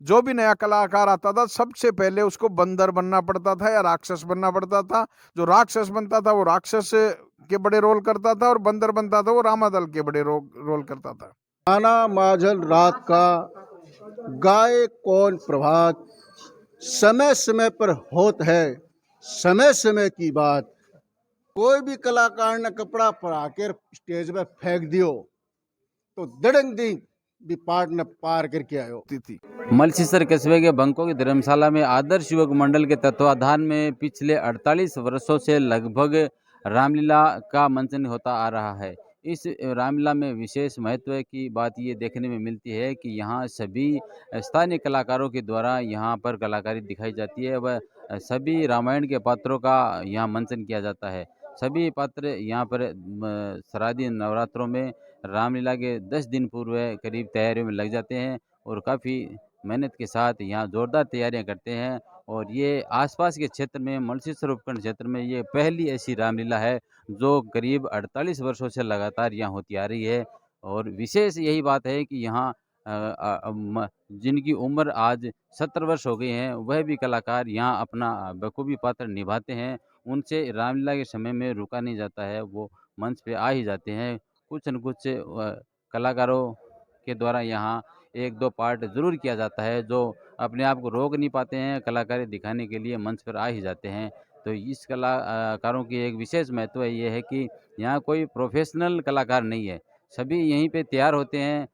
जो भी नया कलाकार आता था सबसे पहले उसको बंदर बनना पड़ता था या राक्षस बनना पड़ता था। जो राक्षस बनता था वो राक्षस के बड़े रोल करता था और बंदर बनता था वो रामादल के बड़े रोल करता था। गाना माझल रात का, गाए कौन प्रभात, समय समय पर होत है समय समय की बात। कोई भी कलाकार ने कपड़ा पहरा कर स्टेज पे फेंक दियो तो दड़ंग दी भी पार्ट ने पार करके आयो थी। मलसीसर कस्बे के बंकों की धर्मशाला में आदर्श युवक मंडल के तत्वाधान में पिछले 48 वर्षों से लगभग रामलीला का मंचन होता आ रहा है। इस रामलीला में विशेष महत्व की बात ये देखने में मिलती है कि यहाँ सभी स्थानीय कलाकारों के द्वारा यहाँ पर कलाकारी दिखाई जाती है व सभी रामायण के पात्रों का यहाँ मंचन किया जाता है। सभी पात्र यहाँ पर शारदीय नवरात्रों में रामलीला के 10 दिन पूर्व करीब तैयारियों में लग जाते हैं और काफ़ी मेहनत के साथ यहाँ ज़ोरदार तैयारियां करते हैं। और ये आसपास के क्षेत्र में मलसीसर उपखंड क्षेत्र में ये पहली ऐसी रामलीला है जो करीब 48 वर्षों से लगातार यहाँ होती आ रही है। और विशेष यही बात है कि यहाँ जिनकी उम्र आज 70 वर्ष हो गई हैं वह भी कलाकार यहाँ अपना बखूबी पात्र निभाते हैं। उनसे रामलीला के समय में रुका नहीं जाता है, वो मंच पे आ ही जाते हैं। कुछ न कुछ कलाकारों के द्वारा यहाँ एक दो पार्ट ज़रूर किया जाता है जो अपने आप को रोक नहीं पाते हैं, कलाकारी दिखाने के लिए मंच पर आ ही जाते हैं। तो इस कलाकारों की एक विशेष महत्व ये है कि यहाँ कोई प्रोफेशनल कलाकार नहीं है, सभी यहीं पे तैयार होते हैं।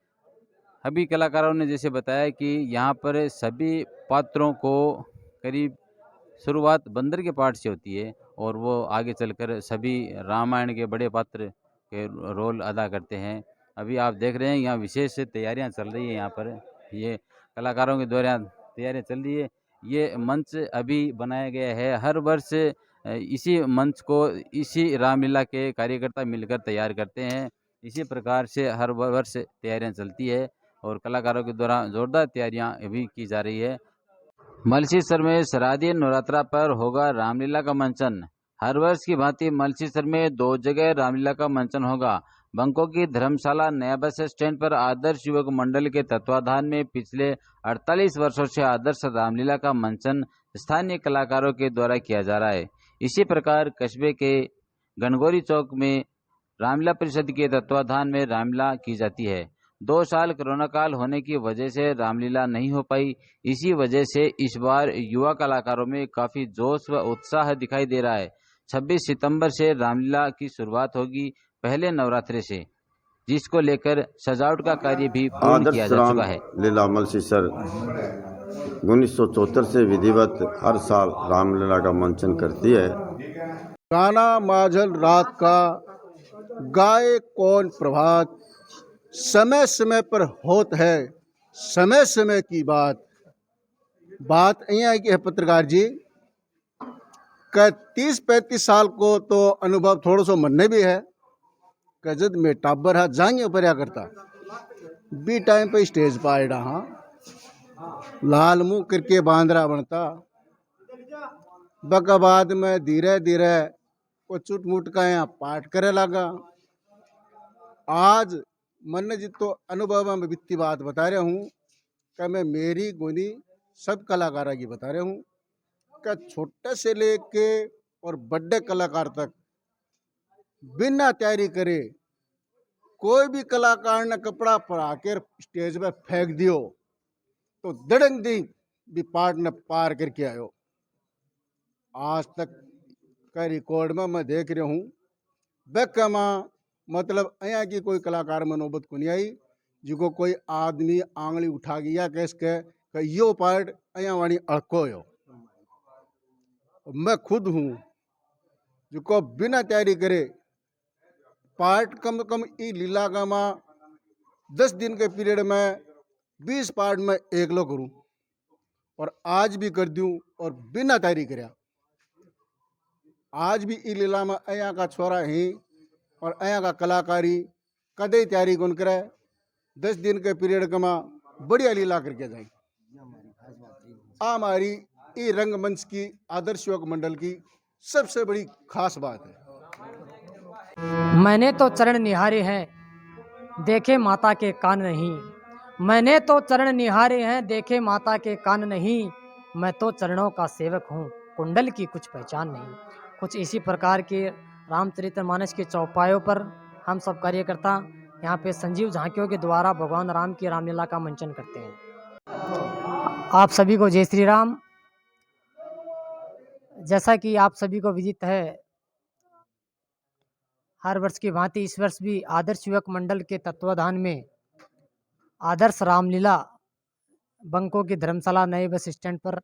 सभी कलाकारों ने जैसे बताया कि यहाँ पर सभी पात्रों को करीब शुरुआत बंदर के पार्ट से होती है और वो आगे चलकर सभी रामायण के बड़े पात्र के रोल अदा करते हैं। अभी आप देख रहे हैं यहाँ विशेष तैयारियां चल रही है, यहाँ पर ये कलाकारों के द्वारा तैयारियां चल रही है। ये मंच अभी बनाया गया है, हर वर्ष इसी मंच को इसी रामलीला के कार्यकर्ता मिलकर तैयार करते हैं। इसी प्रकार से हर वर्ष तैयारियां चलती है और कलाकारों के द्वारा जोरदार तैयारियां अभी की जा रही है। मलसीसर में शारदीय नवरात्रा पर होगा रामलीला का मंचन। हर वर्ष की भांति मलसीसर में 2 जगह रामलीला का मंचन होगा। बंकों की धर्मशाला नया बस स्टैंड पर आदर्श युवक मंडल के तत्वाधान में पिछले 48 वर्षों से आदर्श रामलीला का मंचन स्थानीय कलाकारों के द्वारा किया जा रहा है। इसी प्रकार कस्बे के गणगौरी चौक में रामलीला परिषद के तत्वाधान में रामलीला की जाती है। 2 साल कोरोना काल होने की वजह से रामलीला नहीं हो पाई। इसी वजह से इस बार युवा कलाकारों में काफी जोश व उत्साह दिखाई दे रहा है। 26 सितंबर से रामलीला की शुरुआत होगी पहले नवरात्रे से, जिसको लेकर सजावट का कार्य भी पूर्ण किया जा चुका है। लीला मलसीसर 1974 से विधिवत हर साल रामलीला का मंचन करती है। गाना माझल रात का, गाए कौन प्रभात, समय समय पर होत है समय समय की बात। बात यहाँ की है पत्रकार जी का 30-35 साल को तो अनुभव थोड़ा सो मनने भी है कि जब में टाबर हाथ जांगे पर करता बी टाइम पे स्टेज पर आएडा, हाँ लाल मुंह करके बांदरा बनता। बका बाद में धीरे धीरे वो चुट मुट का यहाँ पाठ करे लगा। आज मन जी तो अनुभव में बित्ती बात बता रहा हूँ कि मैं मेरी गुनी सब कलाकारों की बता रहा हूँ कि छोटे से लेके और बड़े कलाकार तक बिना तैयारी करे कोई भी कलाकार ने कपड़ा पहरा कर स्टेज पे फेंक दियो तो दड़ंग दी भी पार्ट ने पार करके आयो। आज तक का रिकॉर्ड में मैं देख रहा हूँ बेकमा मतलब यहाँ की कोई कलाकार में नौबत को नहीं आई जिको कोई आदमी आंगली उठा गया कैस के यो पार्ट यहाँ वाणी अड़को यो। मैं खुद हूँ जिको बिना तैयारी करे पार्ट कम कम ई लीला का माँ 10 दिन के पीरियड में 20 पार्ट में एक लो करूँ और आज भी कर दूँ और बिना तैयारी करया। आज भी ई लीला में यहाँ का छोरा ही और यहाँ का कलाकारी कदे तैयारी कौन करे 10 दिन के पीरियड का माँ बढ़िया लीला करके जाए। हमारी ई रंगमंच की आदर्श युवक मंडल की सबसे बड़ी खास बात है। मैंने तो चरण निहारे हैं, देखे माता के कान नहीं। मैंने तो चरण निहारे हैं, देखे माता के कान नहीं, मैं तो चरणों का सेवक हूँ, कुंडल की कुछ पहचान नहीं। कुछ इसी प्रकार के रामचरितमानस के चौपायों पर हम सब कार्यकर्ता यहाँ पे संजीव झांकियों के द्वारा भगवान राम की रामलीला का मंचन करते हैं। आप सभी को जय श्री राम। जैसा कि आप सभी को विदित है, हर वर्ष की भांति इस वर्ष भी आदर्श युवक मंडल के तत्वाधान में आदर्श रामलीला बंकों की धर्मशाला नए बस स्टैंड पर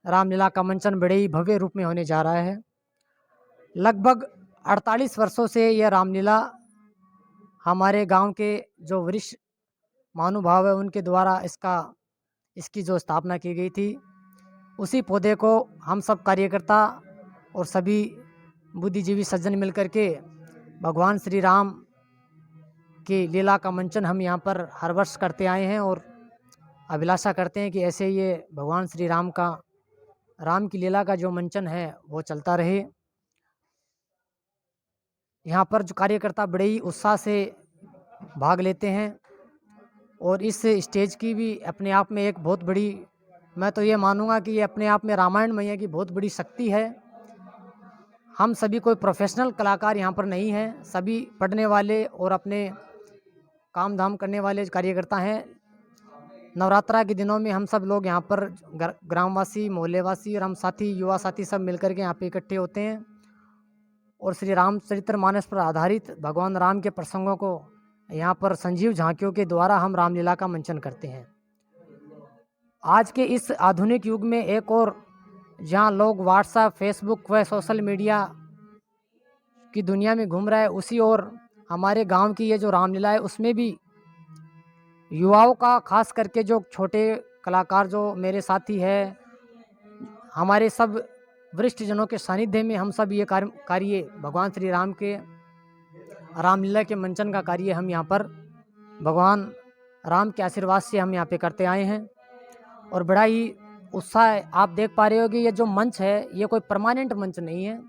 रामलीला का मंचन बड़े ही भव्य रूप में होने जा रहा है। लगभग 48 वर्षों से यह रामलीला हमारे गांव के जो वरिष्ठ महानुभाव है उनके द्वारा इसकी जो स्थापना की गई थी, उसी पौधे को हम सब कार्यकर्ता और सभी बुद्धिजीवी सज्जन मिलकर के भगवान श्री राम की लीला का मंचन हम यहाँ पर हर वर्ष करते आए हैं और अभिलाषा करते हैं कि ऐसे ये भगवान श्री राम की लीला का जो मंचन है वो चलता रहे। यहाँ पर जो कार्यकर्ता बड़े ही उत्साह से भाग लेते हैं और इस स्टेज की भी अपने आप में एक बहुत बड़ी, मैं तो ये मानूंगा कि ये अपने आप में रामायण मैया की बहुत बड़ी शक्ति है। हम सभी कोई प्रोफेशनल कलाकार यहाँ पर नहीं हैं, सभी पढ़ने वाले और अपने काम धाम करने वाले कार्यकर्ता हैं। नवरात्रा के दिनों में हम सब लोग यहाँ पर ग्रामवासी, मोहल्लेवासी और हम साथी, युवा साथी सब मिलकर के यहाँ पे इकट्ठे होते हैं और श्री रामचरितमानस पर आधारित भगवान राम के प्रसंगों को यहाँ पर संजीव झांकियों के द्वारा हम रामलीला का मंचन करते हैं। आज के इस आधुनिक युग में एक और जहाँ लोग व्हाट्सएप, फेसबुक व सोशल मीडिया की दुनिया में घूम रहा है, उसी और हमारे गांव की ये जो रामलीला है उसमें भी युवाओं का, खास करके जो छोटे कलाकार जो मेरे साथी है, हमारे सब वरिष्ठ जनों के सानिध्य में हम सब ये कार्य भगवान श्री राम के रामलीला के मंचन का कार्य हम यहाँ पर भगवान राम के आशीर्वाद से हम यहाँ पे करते आए हैं और बड़ा ही उत्साह। आप देख पा रहे हो कि ये जो मंच है ये कोई परमानेंट मंच नहीं है,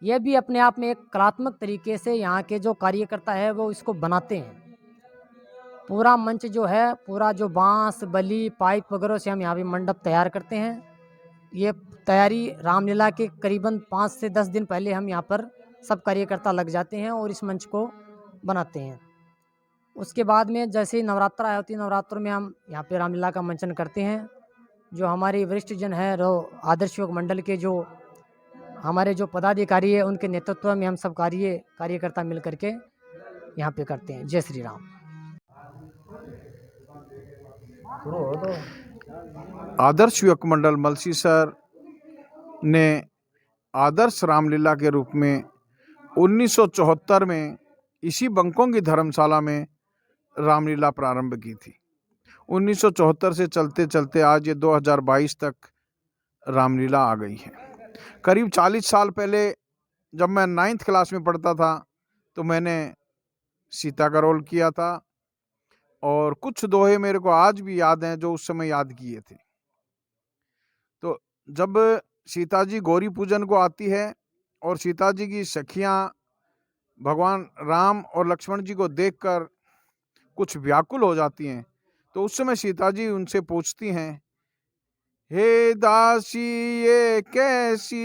यह भी अपने आप में एक कलात्मक तरीके से यहाँ के जो कार्यकर्ता है वो इसको बनाते हैं। पूरा मंच जो है, पूरा जो बांस, बली, पाइप वगैरह से हम यहाँ पे मंडप तैयार करते हैं। ये तैयारी रामलीला के करीबन 5 से 10 दिन पहले हम यहाँ पर सब कार्यकर्ता लग जाते हैं और इस मंच को बनाते हैं। उसके बाद में जैसे ही नवरात्रा होती है, नवरात्रों में हम यहाँ पे रामलीला का मंचन करते हैं। जो हमारे वरिष्ठ जन है, आदर्श युवक मंडल के जो हमारे जो पदाधिकारी है, उनके नेतृत्व में हम सब कार्यकर्ता मिल करके यहाँ पे करते हैं। जय श्री राम। आदर्श युवक मंडल मलसीसर ने आदर्श रामलीला के रूप में 1974 में इसी बंकों की धर्मशाला में रामलीला प्रारंभ की थी। 1974 से चलते चलते आज ये 2022 तक रामलीला आ गई है। करीब 40 साल पहले जब मैं 9th क्लास में पढ़ता था तो मैंने सीता का रोल किया था और कुछ दोहे मेरे को आज भी याद हैं जो उस समय याद किए थे। तो जब सीता जी गौरी पूजन को आती है और सीता जी की सखियां भगवान राम और लक्ष्मण जी को देखकर कुछ व्याकुल हो जाती हैं, तो उस समय सीता जी उनसे पूछती हैं, हे दासी ये कैसी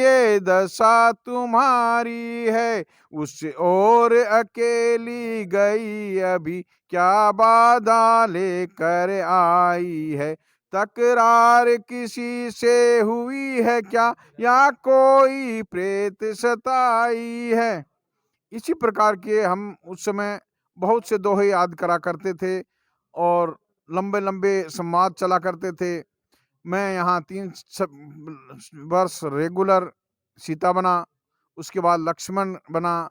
ये दशा तुम्हारी है, उस ओर अकेली गई अभी क्या बाधा लेकर आई है, तकरार किसी से हुई है क्या या कोई प्रेत सताई है। इसी प्रकार के हम उस समय बहुत से दोहे याद करा करते थे और लंबे लंबे संवाद चला करते थे। मैं यहाँ 3 वर्ष रेगुलर सीता बना, उसके बाद लक्ष्मण बना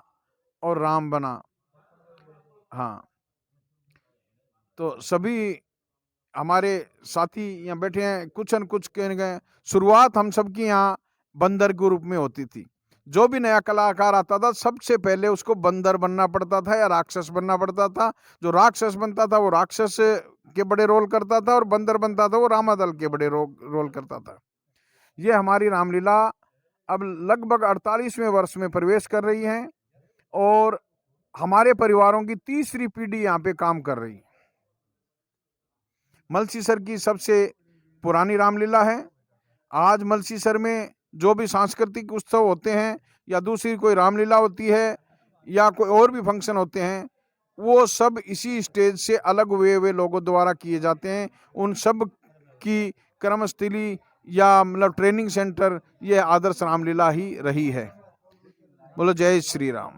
और राम बना। हाँ, तो सभी हमारे साथी यहाँ बैठे हैं, कुछ न कुछ कहने गए। शुरुआत हम सबकी यहाँ बंदर के रूप में होती थी। जो भी नया कलाकार आता था सबसे पहले उसको बंदर बनना पड़ता था या राक्षस बनना पड़ता था। जो राक्षस बनता था वो राक्षस के बड़े रोल करता था और बंदर बनता था वो रामादल के बड़े रोल करता था। ये हमारी रामलीला अब लगभग 48वें वर्ष में प्रवेश कर रही है और हमारे परिवारों की तीसरी पीढ़ी यहाँ पे काम कर रही है। मलसीसर की सबसे पुरानी रामलीला है। आज मलसीसर में जो भी सांस्कृतिक उत्सव होते हैं या दूसरी कोई रामलीला होती है या कोई और भी फंक्शन होते हैं, वो सब इसी स्टेज से अलग हुए लोगों द्वारा किए जाते हैं। उन सब की कर्मस्थली या मतलब ट्रेनिंग सेंटर ये आदर्श रामलीला ही रही है। बोलो जय श्री राम।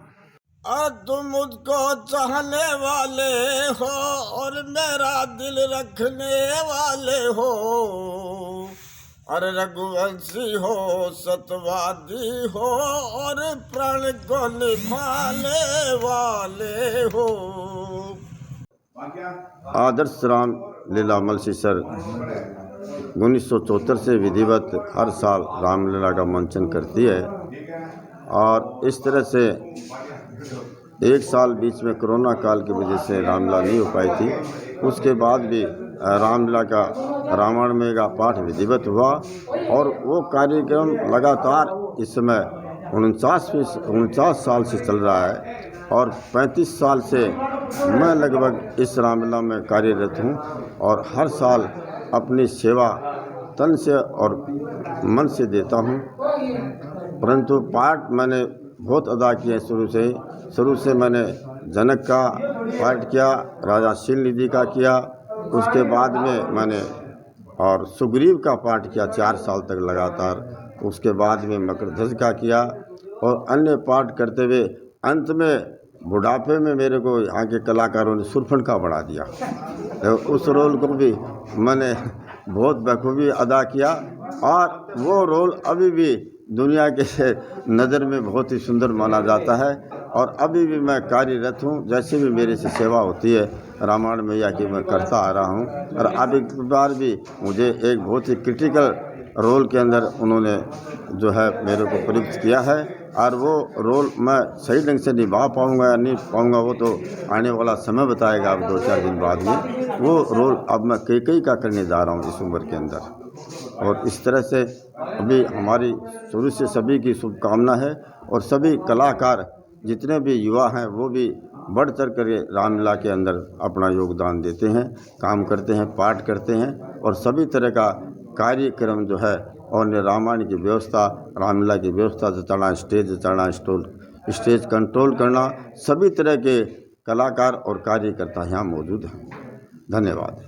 तुम मुझको चाहने वाले हो और मेरा दिल रखने वाले हो, अरे रघुवंशी हो, सतवादी हो और प्राण को निभाने वाले हो। आदर्श राम लीला मलसीसर 1974 से विधिवत हर साल रामलीला का मंचन करती है। और इस तरह से एक साल बीच में कोरोना काल की वजह से रामलीला नहीं हो पाई थी, उसके बाद भी रामलीला का रामायण में का पाठ विधिवत हुआ और वो कार्यक्रम लगातार इस समय 49 साल से चल रहा है और 35 साल से मैं लगभग इस रामलीला में कार्यरत हूँ और हर साल अपनी सेवा तन से और मन से देता हूँ। परंतु पाठ मैंने बहुत अदा किए शुरू से मैंने जनक का पाठ किया, राजा शीलनिधि का किया, उसके बाद में मैंने और सुग्रीव का पाठ किया 4 साल तक लगातार, उसके बाद में मकरध्वज का किया और अन्य पाठ करते हुए अंत में बुढ़ापे में मेरे को यहाँ के कलाकारों ने सुरफंका बढ़ा दिया। तो उस रोल को भी मैंने बहुत बखूबी अदा किया और वो रोल अभी भी दुनिया के नज़र में बहुत ही सुंदर माना जाता है और अभी भी मैं कार्यरत हूँ। जैसे भी मेरे से सेवा होती है रामायण मैया की मैं करता आ रहा हूँ और अब एक बार भी मुझे एक बहुत ही क्रिटिकल रोल के अंदर उन्होंने जो है मेरे को प्रयुक्त किया है और वो रोल मैं सही ढंग से निभा पाऊँगा या नहीं पाऊँगा वो तो आने वाला समय बताएगा। अब 2-4 दिन बाद में वो रोल अब मैं कई का करने जा रहा हूँ इस उम्र के अंदर। और इस तरह से अभी हमारी शुरू से सभी की शुभकामना है और सभी कलाकार जितने भी युवा हैं वो भी बढ़ चढ़ कर रामलीला के अंदर अपना योगदान देते हैं, काम करते हैं, पाठ करते हैं और सभी तरह का कार्यक्रम जो है और रामायण की व्यवस्था, रामलीला की व्यवस्था से चढ़ना, स्टेज चढ़ना, स्टेज कंट्रोल करना, सभी तरह के कलाकार और कार्यकर्ता यहाँ मौजूद हैं। धन्यवाद।